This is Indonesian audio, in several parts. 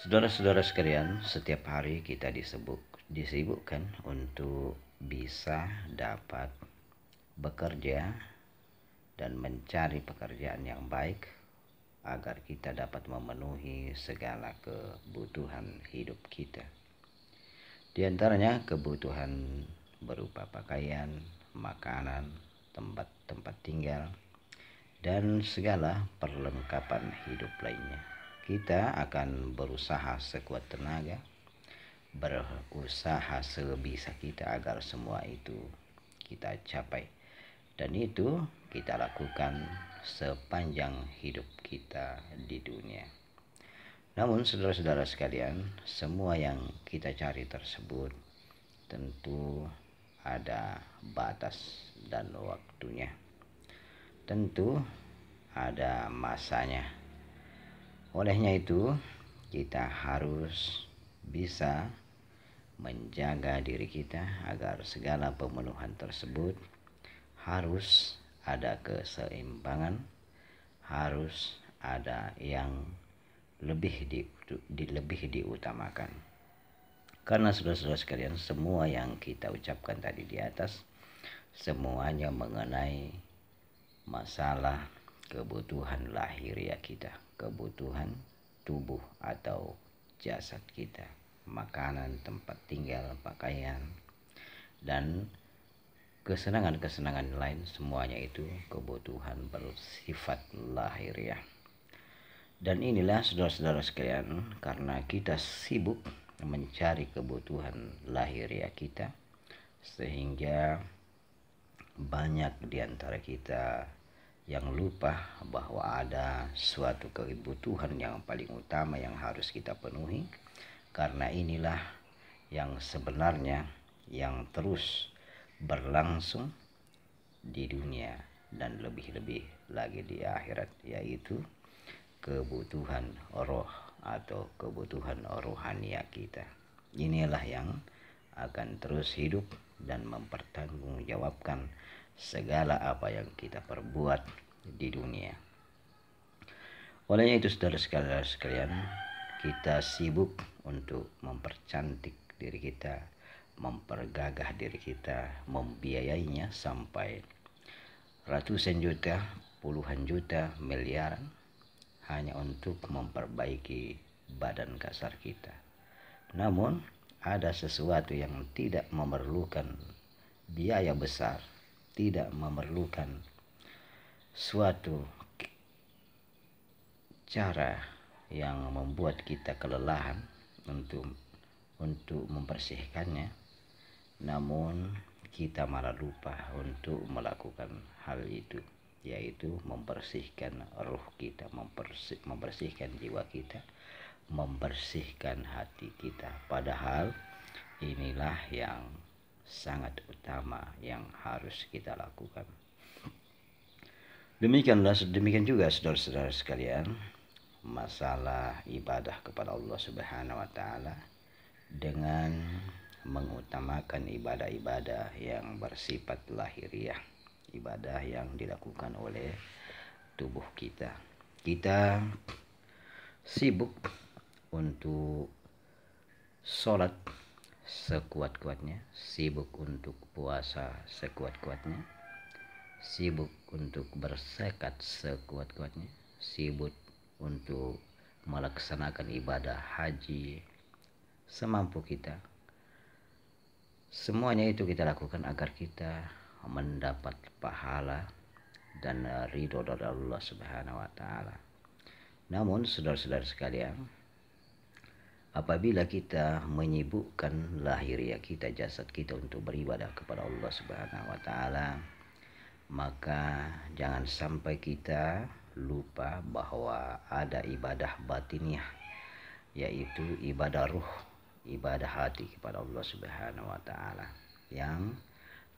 Saudara-saudara sekalian, setiap hari kita disibukkan untuk bisa dapat bekerja dan mencari pekerjaan yang baik agar kita dapat memenuhi segala kebutuhan hidup kita. Di antaranya kebutuhan berupa pakaian, makanan, tempat tinggal, dan segala perlengkapan hidup lainnya. Kita akan berusaha sekuat tenaga, berusaha sebisa kita agar semua itu kita capai. Dan itu kita lakukan sepanjang hidup kita di dunia. Namun saudara-saudara sekalian, semua yang kita cari tersebut tentu ada batas dan waktunya. Tentu ada masanya. Olehnya itu, kita harus bisa menjaga diri kita agar segala pemenuhan tersebut harus ada keseimbangan, harus ada yang lebih diutamakan. Karena saudara-saudara sekalian, semua yang kita ucapkan tadi di atas semuanya mengenai masalah kebutuhan lahiriah kita, kebutuhan tubuh atau jasad kita, makanan, tempat tinggal, pakaian, dan kesenangan-kesenangan lain, semuanya itu kebutuhan bersifat lahiriah. Dan inilah saudara-saudara sekalian, karena kita sibuk mencari kebutuhan lahiriah kita, sehingga banyak di antara kita yang lupa bahwa ada suatu kebutuhan yang paling utama yang harus kita penuhi. Karena inilah yang sebenarnya yang terus berlangsung di dunia dan lebih-lebih lagi di akhirat, yaitu kebutuhan roh atau kebutuhan rohania kita. Inilah yang akan terus hidup dan mempertanggungjawabkan segala apa yang kita perbuat di dunia. Olehnya itu saudara-saudara sekalian, kita sibuk untuk mempercantik diri kita, mempergagah diri kita, membiayainya sampai ratusan juta, puluhan juta, miliaran, hanya untuk memperbaiki badan kasar kita. Namun ada sesuatu yang tidak memerlukan biaya besar, tidak memerlukan suatu cara yang membuat kita kelelahan untuk membersihkannya, namun kita malah lupa untuk melakukan hal itu, yaitu membersihkan ruh kita, membersihkan jiwa kita, membersihkan hati kita. Padahal inilah yang sangat utama yang harus kita lakukan. Demikian juga saudara-saudara sekalian, masalah ibadah kepada Allah Subhanahu wa taala dengan mengutamakan ibadah-ibadah yang bersifat lahiriah, ibadah yang dilakukan oleh tubuh kita. Kita sibuk untuk sholat sekuat-kuatnya, sibuk untuk puasa sekuat-kuatnya, sibuk untuk berzakat sekuat-kuatnya, sibuk untuk melaksanakan ibadah haji semampu kita. Semuanya itu kita lakukan agar kita mendapat pahala dan ridho dari Allah Subhanahu wa taala. Namun saudara-saudara sekalian, apabila kita menyibukkan lahiriah kita, jasad kita untuk beribadah kepada Allah Subhanahu wa taala, maka jangan sampai kita lupa bahwa ada ibadah batiniah, yaitu ibadah ruh, ibadah hati kepada Allah Subhanahu wa taala yang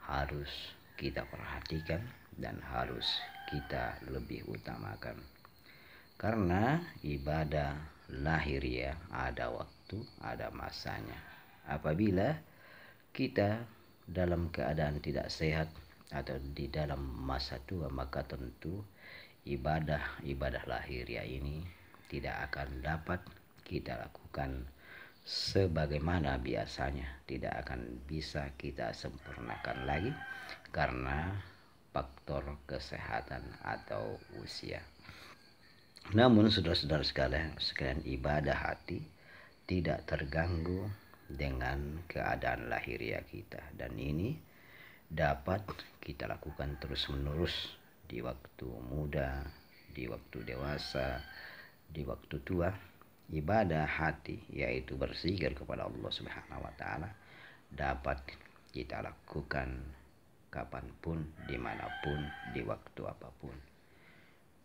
harus kita perhatikan dan harus kita lebih utamakan. Karena ibadah lahiriah ada waktu, ada masanya. Apabila kita dalam keadaan tidak sehat atau di dalam masa tua, maka tentu ibadah lahiriah ini tidak akan dapat kita lakukan sebagaimana biasanya, tidak akan bisa kita sempurnakan lagi karena faktor kesehatan atau usia. Namun saudara-saudara sekalian, ibadah hati tidak terganggu dengan keadaan lahiriah kita, dan ini dapat kita lakukan terus-menerus di waktu muda, di waktu dewasa, di waktu tua. Ibadah hati, yaitu berzikir kepada Allah Subhanahu wa taala, dapat kita lakukan kapanpun, dimanapun, di waktu apapun.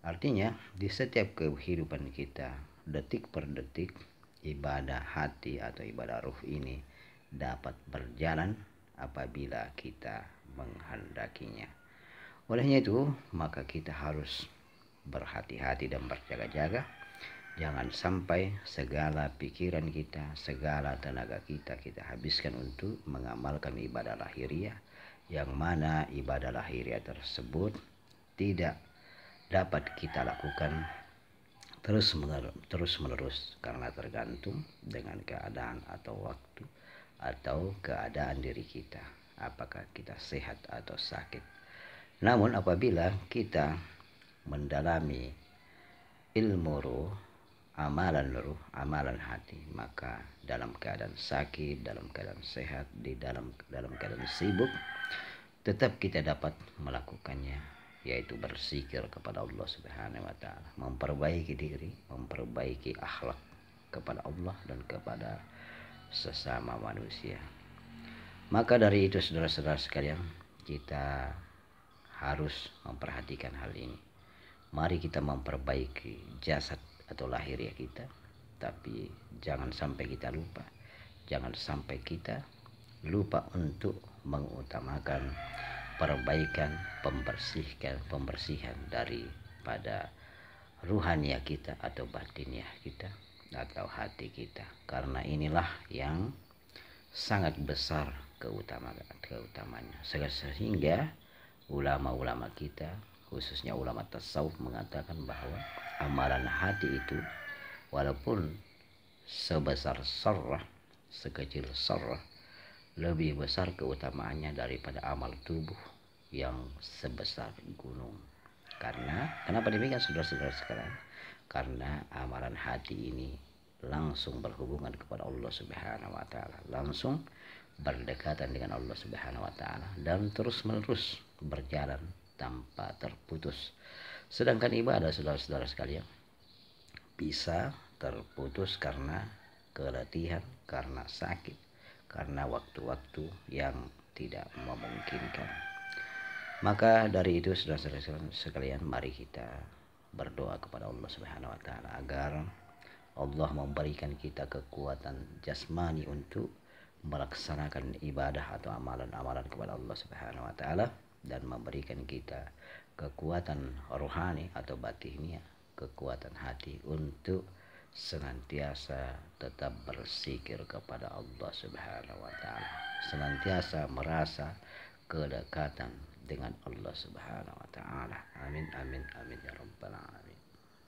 Artinya di setiap kehidupan kita, detik per detik, ibadah hati atau ibadah ruh ini dapat berjalan apabila kita menghendakinya. Olehnya itu, maka kita harus berhati-hati dan berjaga-jaga. Jangan sampai segala pikiran kita, segala tenaga kita habiskan untuk mengamalkan ibadah lahiriah, yang mana ibadah lahiriah tersebut tidak dapat kita lakukan terus menerus karena tergantung dengan keadaan atau waktu atau keadaan diri kita, apakah kita sehat atau sakit. Namun apabila kita mendalami ilmu ruh, amalan hati, maka dalam keadaan sakit, dalam keadaan sehat, dalam keadaan sibuk, tetap kita dapat melakukannya, yaitu berzikir kepada Allah Subhanahu wa taala, memperbaiki diri, memperbaiki akhlak kepada Allah dan kepada sesama manusia. Maka dari itu saudara-saudara sekalian, kita harus memperhatikan hal ini. Mari kita memperbaiki jasad atau lahiriah kita, tapi jangan sampai kita lupa. Jangan sampai kita lupa untuk mengutamakan perbaikan, pembersihan daripada ruhaniah kita atau batiniah kita atau hati kita. Karena inilah yang sangat besar keutamanya. Sehingga ulama-ulama kita, khususnya ulama tasawuf, mengatakan bahwa amalan hati itu walaupun sebesar sarrah, sekecil sarrah, lebih besar keutamaannya daripada amal tubuh yang sebesar gunung. Kenapa demikian saudara-saudara sekalian? Karena amalan hati ini langsung berhubungan kepada Allah Subhanahu wa taala, langsung berdekatan dengan Allah Subhanahu wa taala, dan terus-menerus berjalan tanpa terputus. Sedangkan ibadah saudara-saudara sekalian bisa terputus karena keletihan, karena sakit, karena waktu-waktu yang tidak memungkinkan. Maka dari itu saudara-saudara sekalian, mari kita berdoa kepada Allah Subhanahu wa taala agar Allah memberikan kita kekuatan jasmani untuk melaksanakan ibadah atau amalan-amalan kepada Allah Subhanahu wa taala, dan memberikan kita kekuatan rohani atau batiniah, kekuatan hati untuk senantiasa tetap berzikir kepada Allah Subhanahu wa taala, senantiasa merasa kedekatan dengan Allah Subhanahu wa taala. Amin amin amin ya rabbal alamin.